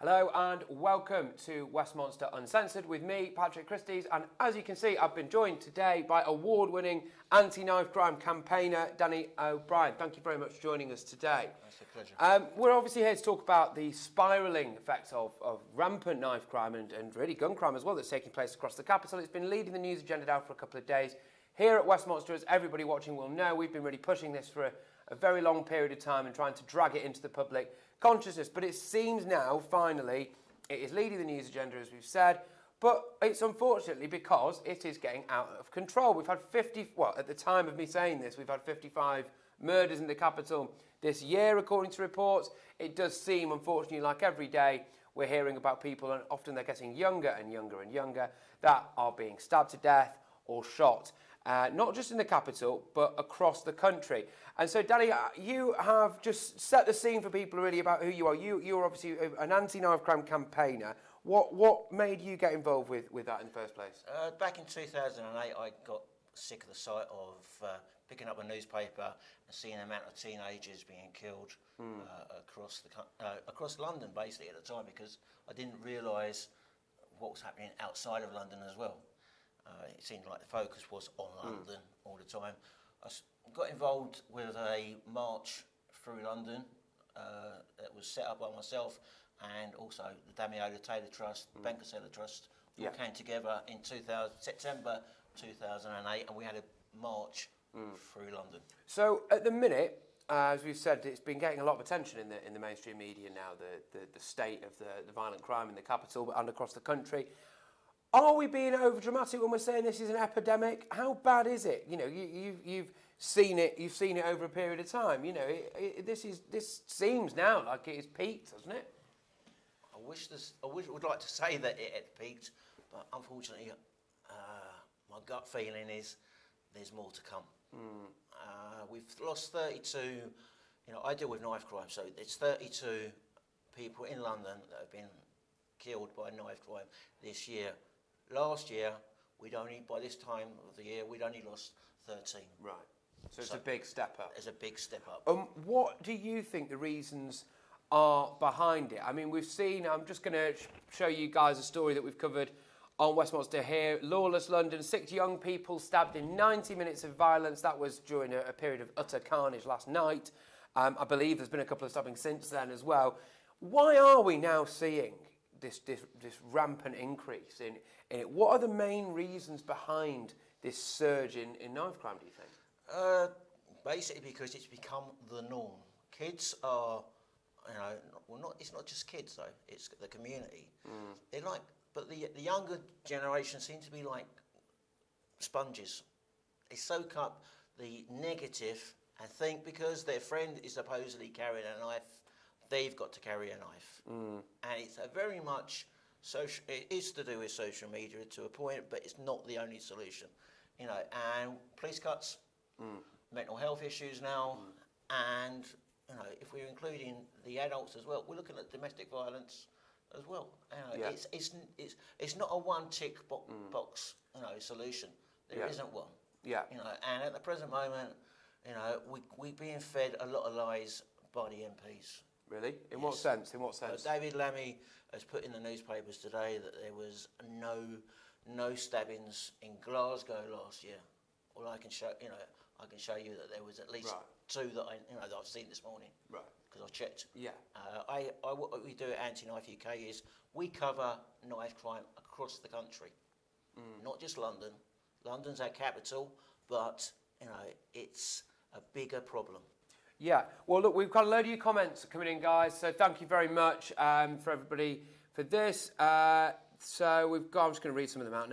Hello and welcome to Westmonster Uncensored with me, Patrick Christie's, and as you can see, I've been joined today by award-winning anti-knife crime campaigner Danny O'Brien. Thank you very much for joining us today. That's a pleasure. We're obviously here to talk about the spiralling effects of rampant knife crime and really gun crime as well that's taking place across the capital. It's been leading the news agenda now for a couple of days. Here at Westmonster, as everybody watching will know, we've been really pushing this for a very long period of time and trying to drag it into the public consciousness, but it seems now, finally, it is leading the news agenda, as we've said, but it's unfortunately because it is getting out of control. We've had at the time of me saying this, we've had 55 murders in the capital this year, according to reports. It does seem, unfortunately, like every day we're hearing about people, and often they're getting younger and younger and younger, that are being stabbed to death or shot. Not just in the capital, but across the country. And so, Danny, you have just set the scene for people really about who you are. You're obviously an anti-knife crime campaigner. What made you get involved with that in the first place? Back in 2008, I got sick of the sight of picking up a newspaper and seeing the amount of teenagers being killed across London, basically, at the time, because I didn't realise what was happening outside of London as well. It seemed like the focus was on London all the time. I got involved with a march through London that was set up by myself and also the Damiola Taylor Trust, Banker Seller Trust. We came together in September 2008 and we had a march through London. So at the minute, as we've said, it's been getting a lot of attention in the mainstream media now, the state of the violent crime in the capital and across the country. Are we being overdramatic when we're saying this is an epidemic? How bad is it? You know, you've seen it. You've seen it over a period of time. You know, this seems now like it has peaked, hasn't it? I would like to say that it had peaked, but unfortunately, my gut feeling is there's more to come. We've lost 32. You know, I deal with knife crime, so it's 32 people in London that have been killed by knife crime this year. Last year, by this time of the year, we'd only lost 13. Right. So it's a big step up. It's a big step up. What do you think the reasons are behind it? I mean, we've seen, I'm just going to show you guys a story that we've covered on Westmonster here. Lawless London, 6 young people stabbed in 90 minutes of violence. That was during a period of utter carnage last night. I believe there's been a couple of stabbings since then as well. Why are we now seeing this rampant increase in it? What are the main reasons behind this surge in knife crime, do you think? Basically because it's become the norm. Kids are, it's not just kids though, it's the community. But the younger generation seem to be like sponges. They soak up the negative and think because their friend is supposedly carrying a knife, they've got to carry a knife. And it's a very much it is to do with social media to a point, but it's not the only solution. You know, and police cuts, mental health issues now, and you know, if we're including the adults as well, we're looking at domestic violence as well. You know, it's not a one tick box solution. There isn't one. Yeah. You know, and at the present moment, you know, we're being fed a lot of lies by the MPs. Really? In what sense? David Lammy has put in the newspapers today that there was no stabbings in Glasgow last year. Well, I can show you that there was at least 2 that I've seen this morning. Right. Because I've checked. Yeah. What we do at Anti-Knife UK is we cover knife crime across the country, not just London. London's our capital, but you know it's a bigger problem. Yeah, well, look, we've got a load of your comments coming in, guys, so thank you very much for everybody for this. I'm just going to read some of them out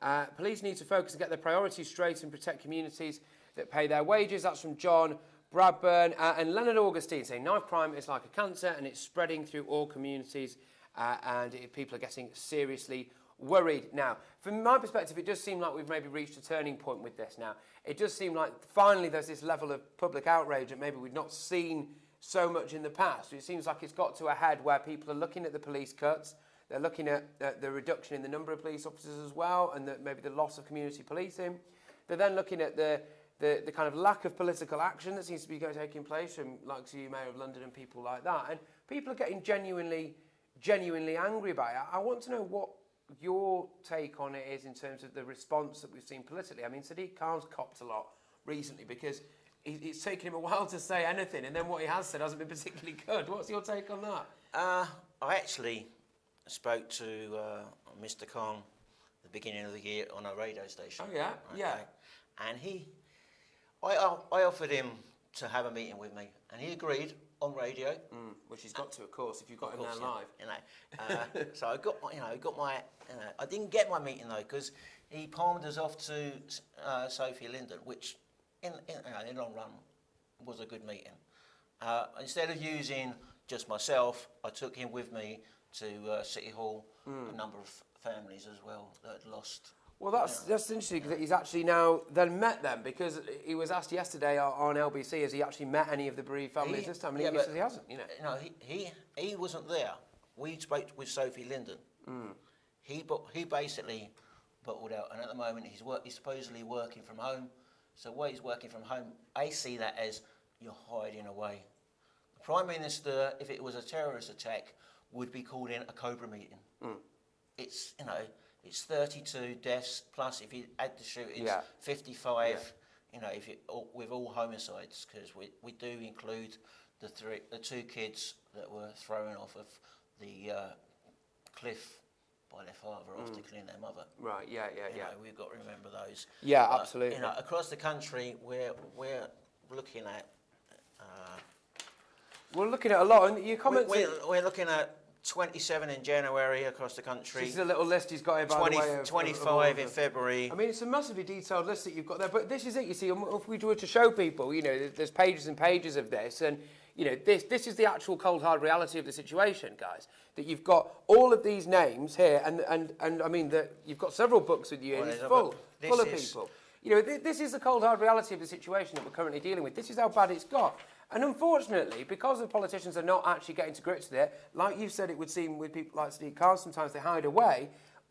now. Police need to focus and get their priorities straight and protect communities that pay their wages. That's from John Bradburn. And Leonard Augustine saying knife crime is like a cancer and it's spreading through all communities and people are getting seriously worried now. From my perspective, it does seem like we've maybe reached a turning point with this now. It does seem like finally there's this level of public outrage that maybe we've not seen so much in the past. It seems like it's got to a head where people are looking at the police cuts, they're looking at the reduction in the number of police officers as well, and maybe the loss of community policing. They're then looking at the kind of lack of political action that seems to be taking place from like the Mayor of London and people like that. And people are getting genuinely genuinely angry about it. I want to know what your take on it is in terms of the response that we've seen politically. I mean, Sadiq Khan's copped a lot recently because it's taken him a while to say anything, and then what he has said hasn't been particularly good. What's your take on that? I actually spoke to Mr. Khan at the beginning of the year on a radio station. Oh, yeah? Okay? Yeah. And I offered him to have a meeting with me, and he agreed on radio. Which he's got to, of course, if you've got him there live. You know, so I got my. I didn't get my meeting though because he palmed us off to Sophie Linden, which in the long run was a good meeting. Instead of using just myself, I took him with me to City Hall. A number of families as well that had lost. Well, that's interesting that he's actually now then met them, because he was asked yesterday on LBC, has he actually met any of the bereaved families this time? And he says he hasn't, you know. No, he wasn't there. We spoke with Sophie Linden. He basically bottled out, and at the moment he's supposedly working from home. So while he's working from home, I see that as you're hiding away. The Prime Minister, if it was a terrorist attack, would be called in a Cobra meeting. It's, you know, it's 32 deaths, plus if you add the shootings, 55, you know, with all homicides, because we do include the two kids that were thrown off of the cliff by their father after killing their mother. Right, yeah. You know, we've got to remember those. Yeah, absolutely. You know, across the country, we're looking at... we're looking at a lot, and your comments... We're looking at 27 in January across the country. This is a little list he's got here, by the way. 25 in February. I mean, it's a massively detailed list that you've got there, but this is it, you see, if we were to show people, you know, there's pages and pages of this, and, you know, this is the actual cold, hard reality of the situation, guys, that you've got all of these names here, and I mean, that you've got several books with you, and it's full of people. You know, this is the cold, hard reality of the situation that we're currently dealing with. This is how bad it's got. And unfortunately, because the politicians are not actually getting to grips with it, like you said, it would seem with people like Sadiq Khan, sometimes they hide away.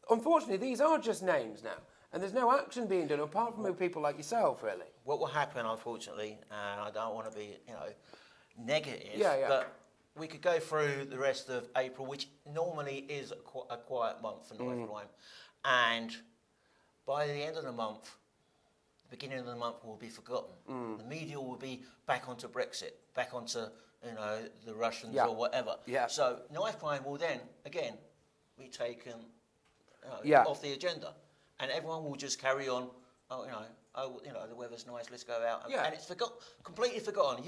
Unfortunately, these are just names now. And there's no action being done, apart from with people like yourself, really. What will happen, unfortunately, and I don't want to be, you know, negative, but we could go through the rest of April, which normally is a quiet month for knife crime. And by the end of the month, the beginning of the month will be forgotten. The media will be back onto Brexit, back onto, you know, the Russians or whatever. So knife crime will then again be taken off the agenda, and everyone will just carry on. Oh, you know, the weather's nice. Let's go out, and it's completely forgotten.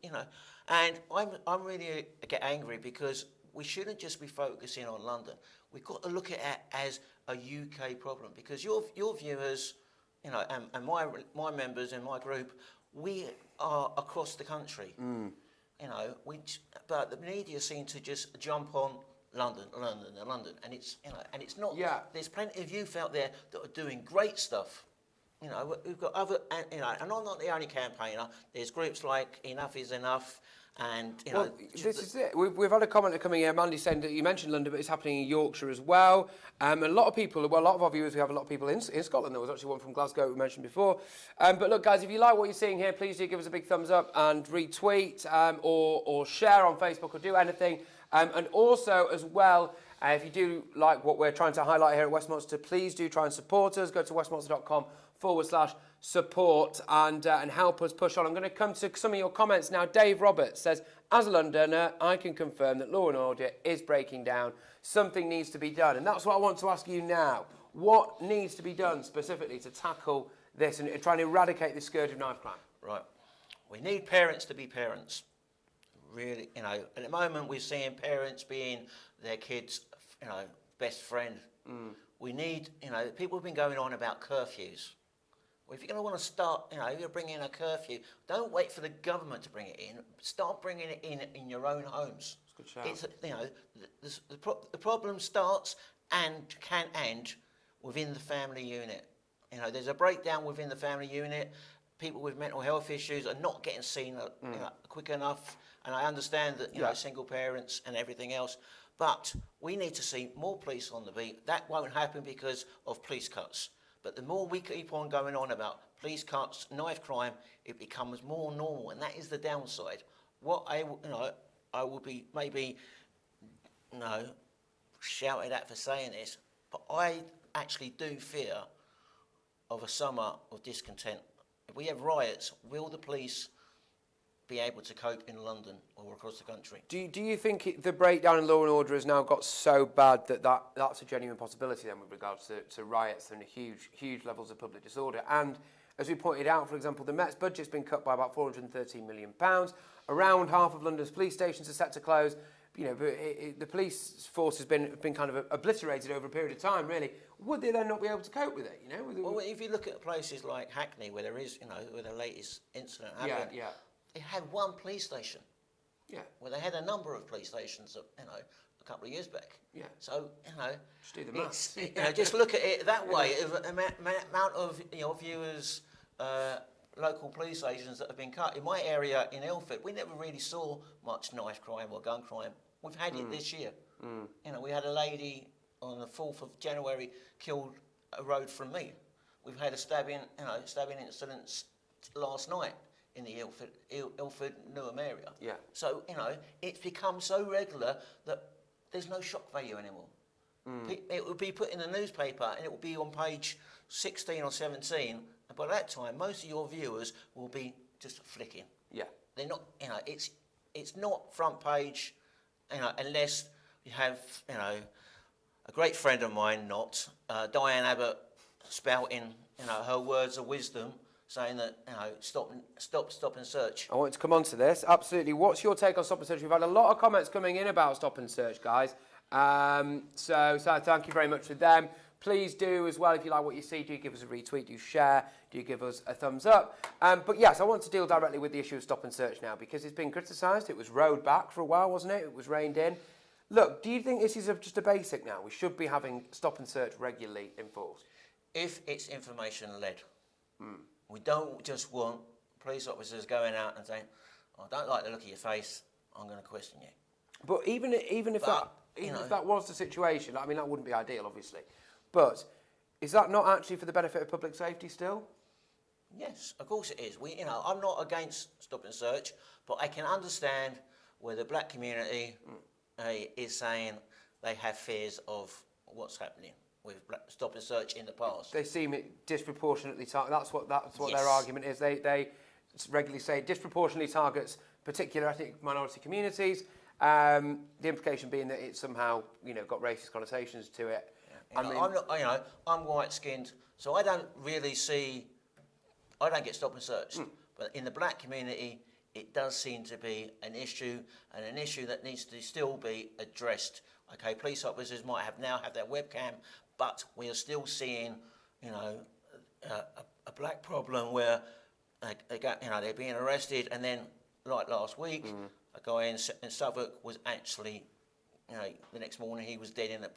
You know, and I'm really get angry because we shouldn't just be focusing on London. We've got to look at it as a UK problem, because your viewers, you know, and my members in my group, we are across the country. You know, but the media seem to just jump on London, and it's, you know, and it's not. There's plenty of youth out there that are doing great stuff. You know, we've got other, you know, and I'm not the only campaigner. There's groups like Enough is Enough. And, you know, this is it. We've had a commenter coming here, Mandy, saying that you mentioned London, but it's happening in Yorkshire as well. A lot of people, a lot of our viewers, we have a lot of people in Scotland. There was actually one from Glasgow we mentioned before. But look, guys, if you like what you're seeing here, please do give us a big thumbs up and retweet or share on Facebook or do anything. And also, as well, if you do like what we're trying to highlight here at Westmonster, please do try and support us. Go to westmonster.com/support and help us push on. I'm going to come to some of your comments now. Dave Roberts says, as a Londoner, I can confirm that law and order is breaking down. Something needs to be done. And that's what I want to ask you now. What needs to be done specifically to tackle this and try and eradicate this scourge of knife crime? Right. We need parents to be parents. Really, you know, at the moment we're seeing parents being their kids', you know, best friend. We need, you know, people have been going on about curfews. Well, if you're going to want to start, you know, you're bringing a curfew, don't wait for the government to bring it in. Start bringing it in your own homes. That's a good shout. It's, you know, the problem starts and can end within the family unit. You know, there's a breakdown within the family unit. People with mental health issues are not getting seen you know, quick enough. And I understand that, you know, single parents and everything else. But we need to see more police on the beat. That won't happen because of police cuts. But the more we keep on going on about police cuts, knife crime, it becomes more normal, and that is the downside. What I will be maybe shouted at for saying this, but I actually do fear of a summer of discontent. If we have riots, will the police be able to cope in London or across the country? Do you think the breakdown in law and order has now got so bad that's a genuine possibility then with regards to riots and huge levels of public disorder? And as we pointed out, for example, the Met's budget's been cut by about £413 million. Around half of London's police stations are set to close. You know, the police force has been kind of obliterated over a period of time, really. Would they then not be able to cope with it, you know? Well, if you look at places like Hackney, where there is, where the latest incident happened, they had one police station. Yeah. Well, they had a number of police stations, a couple of years back. Yeah. So, just do the maths. Just look at it that way. Amount of viewers, local police stations that have been cut. In my area in Ilford, we never really saw much knife crime or gun crime. We've had it this year. We had a lady on the 4th of January killed a road from me. We've had a stabbing incidents last night in the Ilford Newham area. Yeah. So, it's become so regular that there's no shock value anymore. It will be put in the newspaper and it will be on page 16 or 17. And by that time, most of your viewers will be just flicking. Yeah. They're not, it's not front page, unless you have, a great friend of mine, Diane Abbott, spouting, her words of wisdom, saying that, stop and search. I want to come on to this. Absolutely. What's your take on stop and search? We've had a lot of comments coming in about stop and search, guys. So thank you very much for them. Please do as well, if you like what you see, do give us a retweet, do share, do give us a thumbs up. But yes, I want to deal directly with the issue of stop and search now because it's been criticised. It was rowed back for a while, wasn't it? It was reined in. Look, do you think this is just a basic now? We should be having stop and search regularly enforced. If it's information-led. We don't just want police officers going out and saying, I don't like the look of your face, I'm going to question you. But even if that was the situation, I mean, that wouldn't be ideal, obviously. But is that not actually for the benefit of public safety still? Yes, of course it is. I'm not against stop and search, but I can understand where the black community is saying they have fears of what's happening with stop and search in the past. They seem it disproportionately that's what their argument is. They regularly say it disproportionately targets particular ethnic minority communities. The implication being that it's somehow got racist connotations to it. Yeah. I'm white-skinned, so I don't get stop and searched. But in the black community, it does seem to be an issue, and an issue that needs to still be addressed. Okay, police officers might now have their webcam, but we are still seeing, a black problem where they're being arrested, and then like last week, a guy in Southwark was actually. The next morning he was dead in a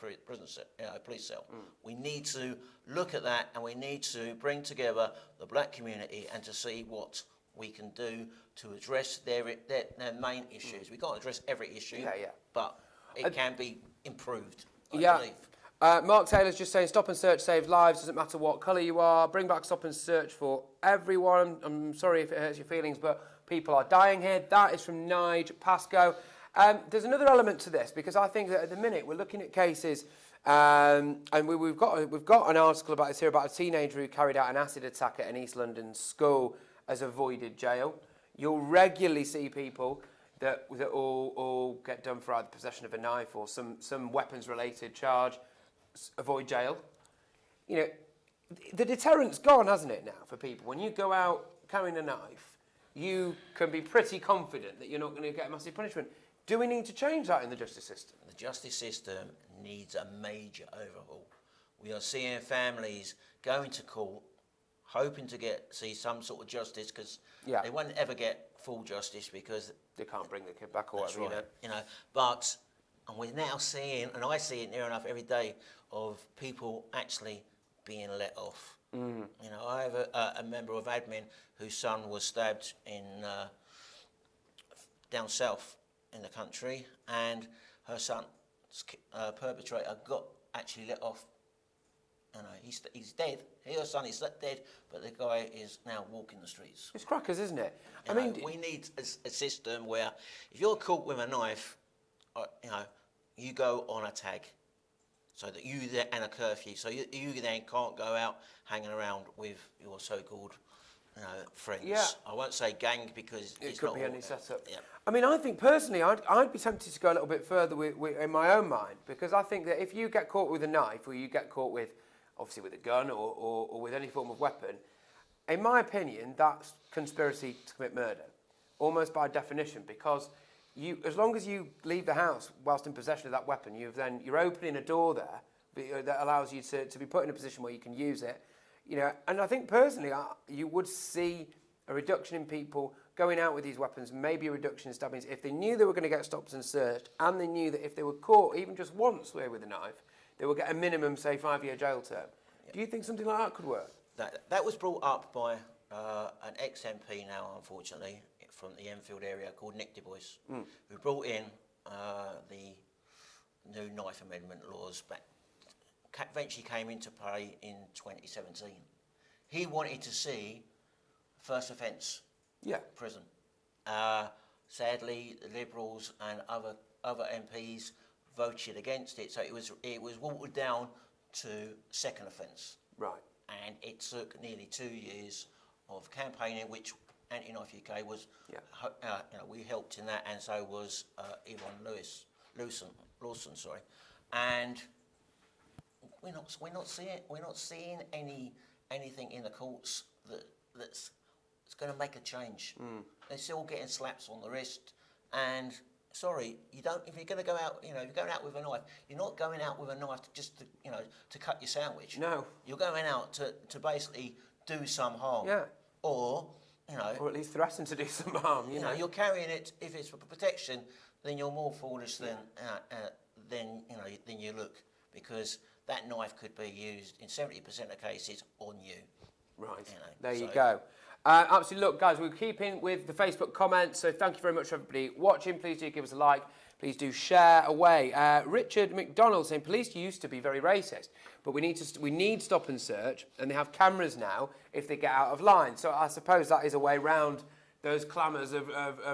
police cell. We need to look at that, and we need to bring together the black community and to see what we can do to address their main issues. We can't address every issue, but it can be improved, I believe. Mark Taylor's just saying stop and search saves lives, doesn't matter what colour you are. Bring back stop and search for everyone. I'm sorry if it hurts your feelings, but people are dying here. That is from Nige Pascoe. There's another element to this because I think that at the minute we're looking at cases, and we've got an article about this here about a teenager who carried out an acid attack at an East London school has avoided jail. You'll regularly see people that all get done for either possession of a knife or some weapons-related charge, avoid jail. The deterrent's gone, hasn't it, now for people? When you go out carrying a knife, you can be pretty confident that you're not going to get a massive punishment. Do we need to change that in the justice system? The justice system needs a major overhaul. We are seeing families going to court, hoping to see some sort of justice, because they won't ever get full justice because they can't bring the kid back or whatever. Right. But we're now seeing, and I see it near enough every day, of people actually being let off. I have a member of admin whose son was stabbed in down south in the country, and her son's perpetrator got actually let off. He's dead. Her son is dead, but the guy is now walking the streets. It's crackers, isn't it? We need a system where if you're caught with a knife, you go on a tag, so that you then, and a curfew, so you then can't go out hanging around with your so-called friends. Yeah. I won't say gang because It it's could not be all, any setup. Yeah. I mean, I think personally, I'd be tempted to go a little bit further in my own mind, because I think that if you get caught with a knife, or you get caught with, obviously with a gun or with any form of weapon, in my opinion, that's conspiracy to commit murder, almost by definition, because as long as you leave the house whilst in possession of that weapon, you're opening a door there that allows you to be put in a position where you can use it. And I think personally, you would see a reduction in people going out with these weapons, maybe a reduction in stabbings, if they knew they were going to get stopped and searched, and they knew that if they were caught, even just once with a knife, they would get a minimum, say, 5-year jail term. Yeah. Do you think something like that could work? That was brought up by an ex-MP now, unfortunately, from the Enfield area called Nick Du Bois, who brought in the new knife amendment laws back. Eventually came into play in 2017. He wanted to see first offence prison. Sadly, the Liberals and other MPs voted against it, so it was watered down to second offence. Right. And it took nearly 2 years of campaigning, which Anti-Knife UK was. We helped in that, and so was Yvonne Lawson, sorry, and. We're not seeing anything in the courts that's going to make a change. They're still getting slaps on the wrist, and sorry, you don't. If you're going to go out, if you're going out with a knife, you're not going out with a knife to cut your sandwich. No, you're going out to basically do some harm. Yeah. Or at least threaten to do some harm. You know, you're carrying it. If it's for protection, then you're more foolish than you look, because that knife could be used in 70% of cases on you. Right. There you go. Absolutely. Look, guys, we're keeping with the Facebook comments, so thank you very much for everybody watching. Please do give us a like. Please do share away. Richard McDonald saying police used to be very racist, but we need stop and search, and they have cameras now if they get out of line. So I suppose that is a way round those clamours of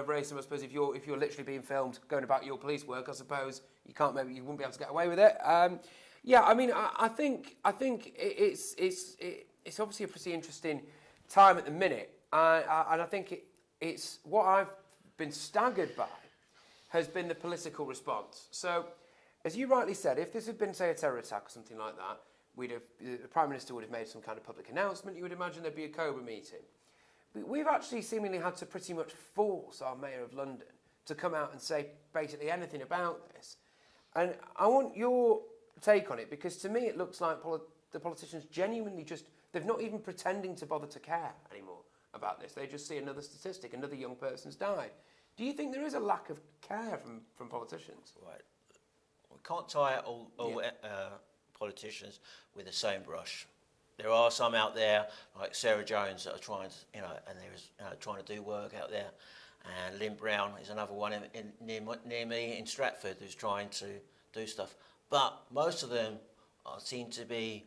racism. I suppose if you're literally being filmed going about your police work, I suppose you wouldn't be able to get away with it. Yeah, I mean, I think it's obviously a pretty interesting time at the minute, and I think it's what I've been staggered by has been the political response. So, as you rightly said, if this had been, say, a terror attack or something like that, the Prime Minister would have made some kind of public announcement. You would imagine there'd be a Cobra meeting. But we've actually seemingly had to pretty much force our Mayor of London to come out and say basically anything about this. And I want your take on it, because to me it looks like the politicians genuinely they're not even pretending to bother to care anymore about this. They just see another statistic, another young person's died. Do you think there is a lack of care from politicians? Right. We can't tie all politicians with the same brush. There are some out there, like Sarah Jones, that are trying to, and there's trying to do work out there. And Lynn Brown is another one near me in Stratford who's trying to do stuff. But most of them seem to be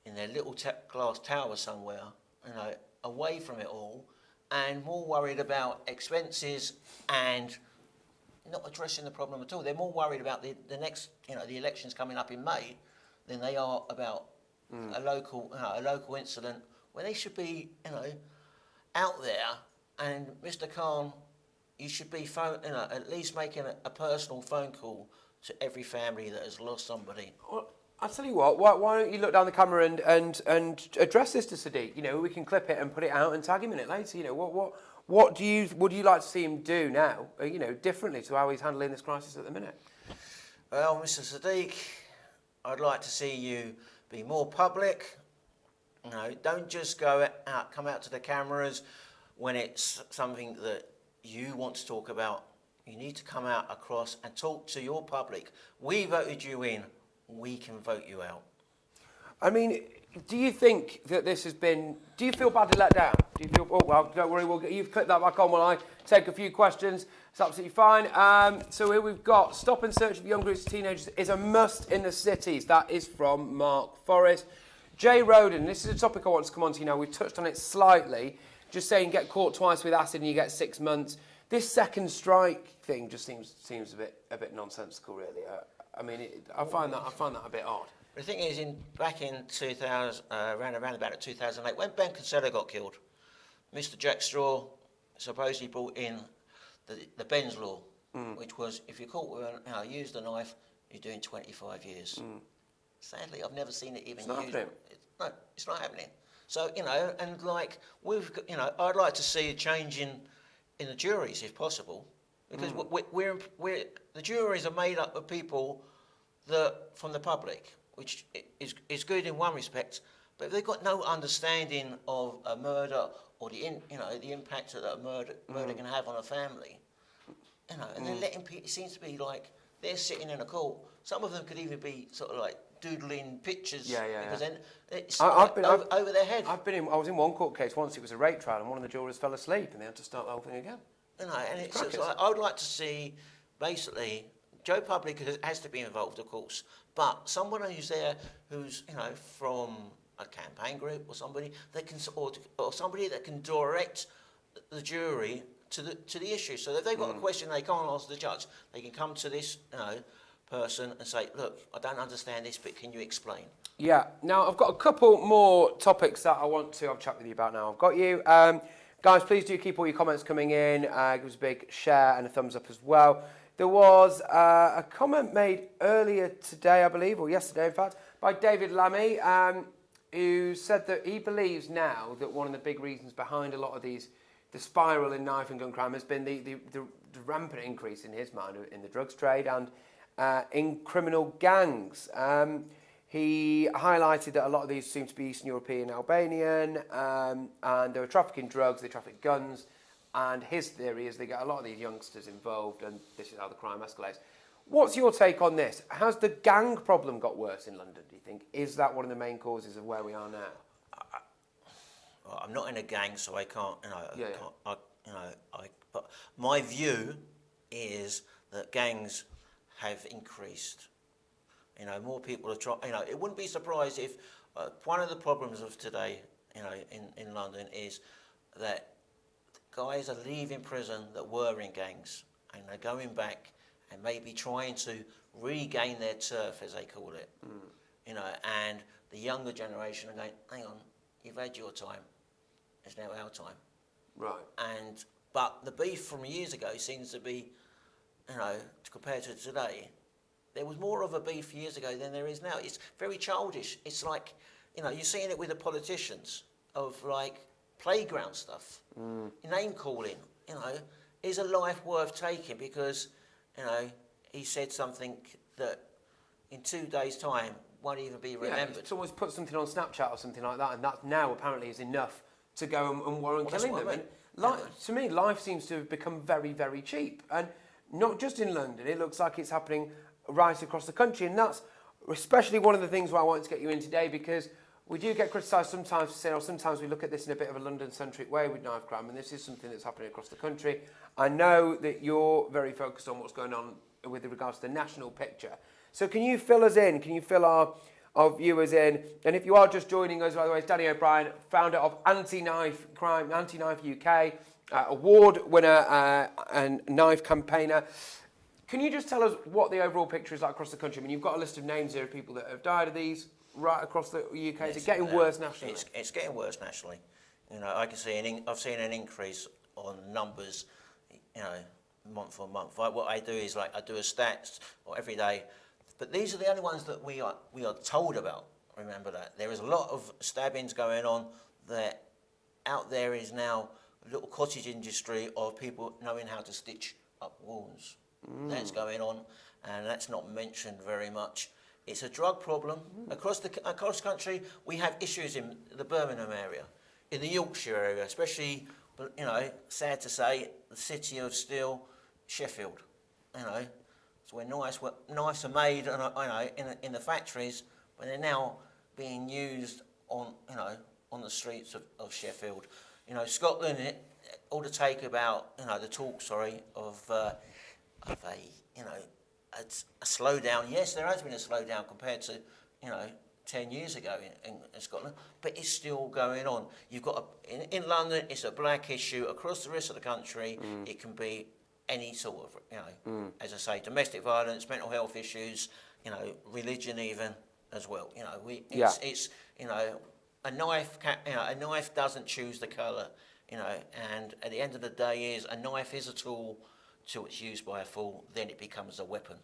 in their little glass tower somewhere, away from it all, and more worried about expenses and not addressing the problem at all. They're more worried about the next, the elections coming up in May, than they are about a local incident where they should be, out there. And Mr. Khan, you should be at least making a personal phone call to every family that has lost somebody. Well, I'll tell you what, why don't you look down the camera and address this to Sadiq? We can clip it and put it out and tag him in it later. What would you like to see him do now, differently to how he's handling this crisis at the minute? Well, Mr. Sadiq, I'd like to see you be more public. Don't just come out to the cameras when it's something that you want to talk about. You need to come out across and talk to your public. We voted you in. We can vote you out. I mean, do you think that this has been... Do you feel badly let down? Do you feel... Oh, well, don't worry. You've clicked that back on while I take a few questions. It's absolutely fine. So here we've got stop and search of young groups of teenagers is a must in the cities. That is from Mark Forrest. Jay Roden, this is a topic I want to come on to now. We've touched on it slightly. Just saying get caught twice with acid and you get 6 months. This second strike thing just seems a bit nonsensical, really. I mean, I find that a bit odd. The thing is, back in 2000, around about 2008, when Ben Kinsella got killed, Mr. Jack Straw supposedly brought in the Ben's law, which was if you're caught with used a knife, you're doing 25 years. Sadly, I've never seen it even used. No, it's not happening. So and like I'd like to see a change in the juries if possible, because we're the juries are made up of people from the public, which is good in one respect, but if they've got no understanding of a murder or the impact that a murder can have on a family, and they're letting people. It seems to be like they're sitting in a court. Some of them could even be sort of like doodling pictures. Because then it's over their head. I was in one court case once. It was a rape trial, and one of the jurors fell asleep, and they had to start the whole thing again. And it's like, I would like to see basically. Joe Public has to be involved, of course, but someone who's there, who's from a campaign group or somebody that can, or somebody that can direct the jury to the issue. So if they've got a question they can't ask the judge, they can come to this person and say, "Look, I don't understand this, but can you explain?" Yeah. Now I've got a couple more topics that I want to have a chat with you about. Now I've got you. Guys, please do keep all your comments coming in. Give us a big share and a thumbs up as well. There was a comment made earlier today, I believe, or yesterday, in fact, by David Lammy, who said that he believes now that one of the big reasons behind a lot of the spiral in knife and gun crime has been the rampant increase, in his mind, in the drugs trade and in criminal gangs. He highlighted that a lot of these seem to be Eastern European, Albanian, and they were trafficking drugs, they traffic guns. And his theory is they get a lot of these youngsters involved, and this is how the crime escalates. What's your take on this? Has the gang problem got worse in London, do you think? Is that one of the main causes of where we are now? I'm not in a gang, so I can't, but my view is that gangs have increased. More people are trying, it wouldn't be surprised if one of the problems of today, in London is that guys are leaving prison that were in gangs, and they're going back and maybe trying to regain their turf, as they call it. And the younger generation are going, hang on, you've had your time, it's now our time. Right. But the beef from years ago seems to be, compared to today, there was more of a beef years ago than there is now. It's very childish. It's like, you're seeing it with the politicians of like, playground stuff, name calling, is a life worth taking because, he said something that in 2 days' time won't even be remembered. Yeah, someone's put something on Snapchat or something like that, and that now apparently is enough to go and warrant killing them. To me, life seems to have become very, very cheap, and not just in London. It looks like it's happening right across the country, and that's especially one of the things why I wanted to get you in today, because we do get criticised sometimes for saying, or sometimes we look at this in a bit of a London-centric way with knife crime, and this is something that's happening across the country. I know that you're very focused on what's going on with regards to the national picture. So can you fill us in? Can you fill our viewers in? And if you are just joining us, by the way, it's Danny O'Brien, founder of Anti-Knife UK, award winner and knife campaigner. Can you just tell us what the overall picture is like across the country? I mean, you've got a list of names here of people that have died of these. Right across the UK, is it getting worse nationally? It's getting worse nationally. I can see I've seen an increase on numbers, month on month. What I do is I do a stats every day, but these are the only ones that we are told about. Remember that there is a lot of stabbings going on. That out there is now a little cottage industry of people knowing how to stitch up wounds. That's going on, and that's not mentioned very much. It's a drug problem. Across country, we have issues in the Birmingham area, in the Yorkshire area, especially, sad to say, the city of Steel, Sheffield. It's where knives are made, in the factories, but they're now being used on the streets of Sheffield. Scotland, all the take about, the talk, of a slowdown. Yes, there has been a slowdown compared to, 10 years ago in Scotland, but it's still going on. You've got in London, it's a black issue. Across the rest of the country, it can be any sort of, as I say, domestic violence, mental health issues, religion even as well. It's a knife. A knife doesn't choose the colour. And at the end of the day, a knife is a tool till it's used by a fool. Then it becomes a weapon.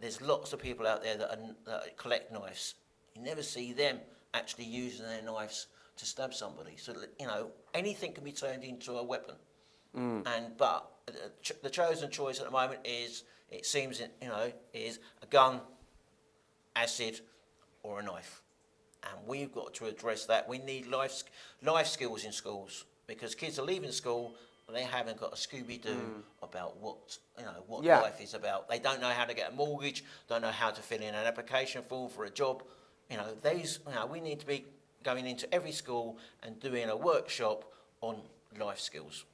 There's lots of people out there that collect knives. You never see them actually using their knives to stab somebody. So anything can be turned into a weapon. But the chosen choice at the moment is, it seems, is a gun, acid, or a knife. And we've got to address that. We need life skills in schools, because kids are leaving school and they haven't got a Scooby-Doo about what life is about. They don't know how to get a mortgage, don't know how to fill in an application form for a job. We need to be going into every school and doing a workshop on life skills.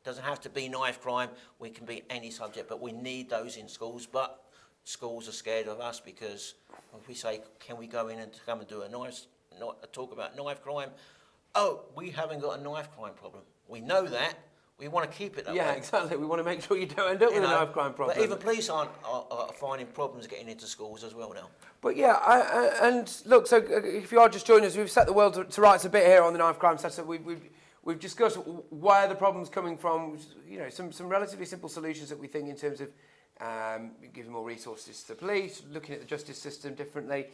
Doesn't have to be knife crime. We can be any subject, but we need those in schools. But schools are scared of us, because if we say, can we go in and come and do talk about knife crime? Oh, we haven't got a knife crime problem. We know that. We want to keep it that way. Yeah, exactly. We want to make sure you don't end up with a knife crime problem. But even police are finding problems getting into schools as well now. But yeah, and look, so if you are just joining us, we've set the world to rights a bit here on the knife crime setup. We've discussed where the problem's coming from, some relatively simple solutions that we think in terms of giving more resources to the police, looking at the justice system differently,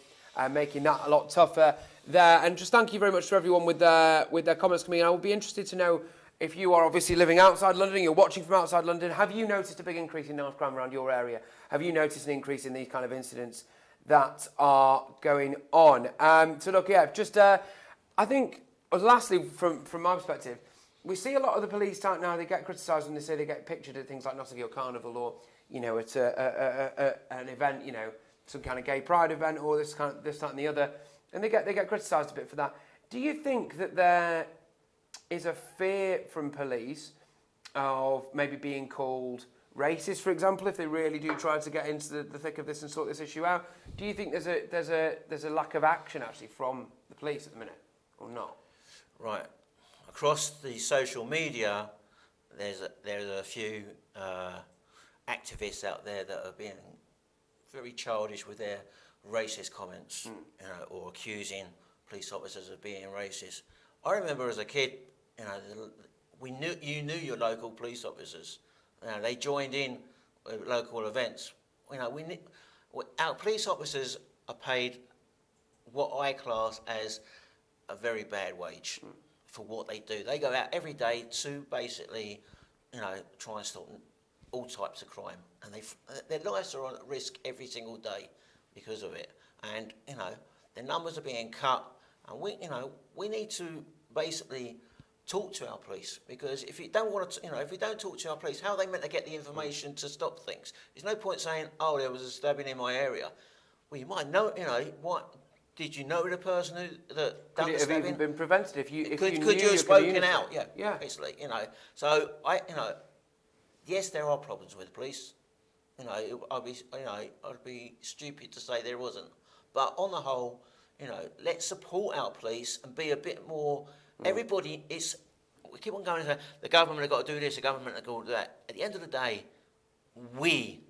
making that a lot tougher there. And just thank you very much to everyone with their comments coming in. I would be interested to know, if you are obviously living outside London, you're watching from outside London, have you noticed a big increase in knife crime around your area? Have you noticed an increase in these kind of incidents that are going on? So look, I think, lastly, from my perspective, we see a lot of the police now, they get criticised when they say they get pictured at things like Notting Hill Carnival, or, it's an event, some kind of gay pride event, or this, that and the other, and they get criticised a bit for that. Do you think that there is a fear from police of maybe being called racist, for example, if they really do try to get into the thick of this and sort this issue out? Do you think there's a lack of action actually from the police at the minute, or not? Right. Across the social media, there's a few activists out there that are being very childish with their racist comments, or accusing police officers of being racist. I remember as a kid, you knew your local police officers. They joined in with local events. Our police officers are paid what I class as a very bad wage for what they do. They go out every day to basically, try and stop all types of crime, and their lives are on risk every single day because of it. And their numbers are being cut, and we need to basically talk to our police, because if you don't want to, if we don't talk to our police, how are they meant to get the information to stop things? There's no point saying, oh, there was a stabbing in my area. Well, you might know, what. Did you know the person that done the stabbing? Could it have even been prevented if you could knew you have spoken community? out? Yeah, basically, So yes, there are problems with the police. I'd be stupid to say there wasn't. But on the whole, let's support our police and be a bit more. Everybody is. We keep on going. The government have got to do this. The government have got to do that. At the end of the day, we,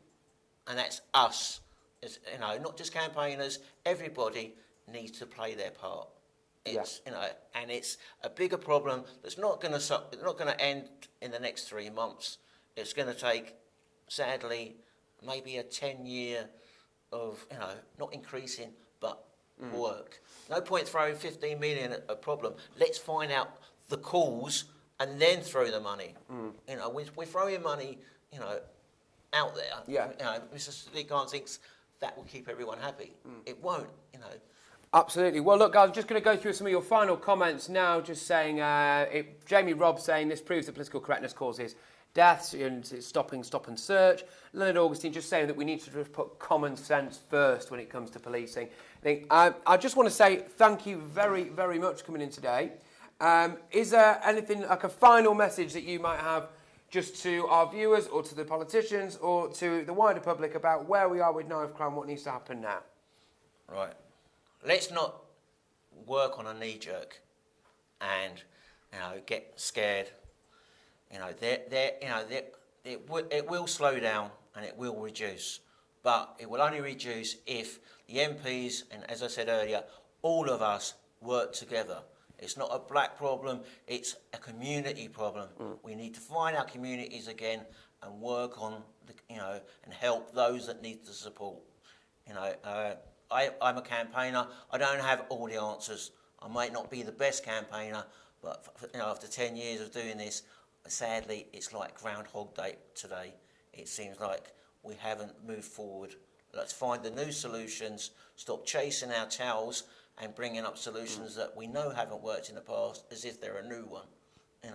and that's us. As, not just campaigners. Everybody needs to play their part. It's and it's a bigger problem that's not going to end in the next 3 months. It's going to take, sadly, maybe a 10-year of not increasing but work. No point throwing 15 million at a problem. Let's find out the cause and then throw the money. We're throwing money, out there. Yeah. Mr. Sadiq thinks that will keep everyone happy. It won't. Absolutely. Well, look, I'm just going to go through some of your final comments now. Just saying, Jamie Robb saying this proves that political correctness causes deaths and it's stop and search. Leonard Augustine just saying that we need to just put common sense first when it comes to policing. I just want to say thank you very, very much for coming in today. Is there anything, like a final message that you might have just to our viewers or to the politicians or to the wider public about where we are with knife crime, what needs to happen now? Right. Let's not work on a knee jerk and get scared. You know, it will slow down and it will reduce, but it will only reduce if the MPs and, as I said earlier, all of us work together. It's not a black problem; it's a community problem. We need to find our communities again and work on, and help those that need the support. I'm a campaigner. I don't have all the answers. I might not be the best campaigner, but after 10 years of doing this, sadly, it's like Groundhog Day today. It seems like we haven't moved forward. Let's find the new solutions, stop chasing our tails and bringing up solutions that we know haven't worked in the past as if they're a new one. You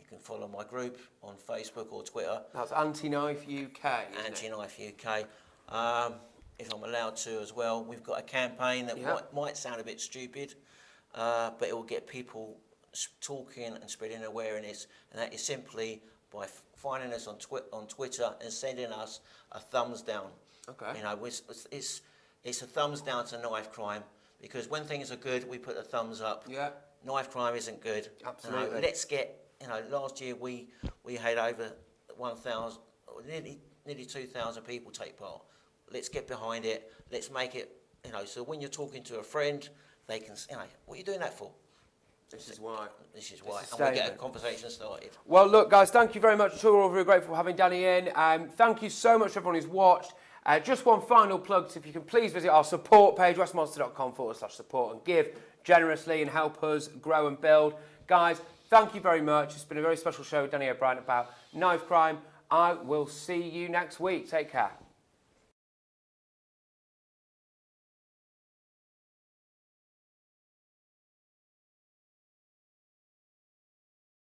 can follow my group on Facebook or Twitter. That's Anti-Knife UK. Anti-Knife UK. If I'm allowed to as well, we've got a campaign that might sound a bit stupid, but it will get people talking and spreading awareness, and that is simply by finding us on Twitter and sending us a thumbs down. Okay. It's a thumbs down to knife crime, because when things are good, we put a thumbs up. Yeah. Knife crime isn't good. Absolutely. Let's get, last year we had over 1,000, nearly 2,000 people take part. Let's get behind it. Let's make it, so when you're talking to a friend, they can, what are you doing that for? This is why. And we get a conversation started. Well, look, guys, thank you very much. I'm sure we're all very grateful for having Danny in. Thank you so much to everyone who's watched. Just one final plug, so if you can please visit our support page, westmonster.com/support, and give generously and help us grow and build. Guys, thank you very much. It's been a very special show with Danny O'Brien about knife crime. I will see you next week. Take care.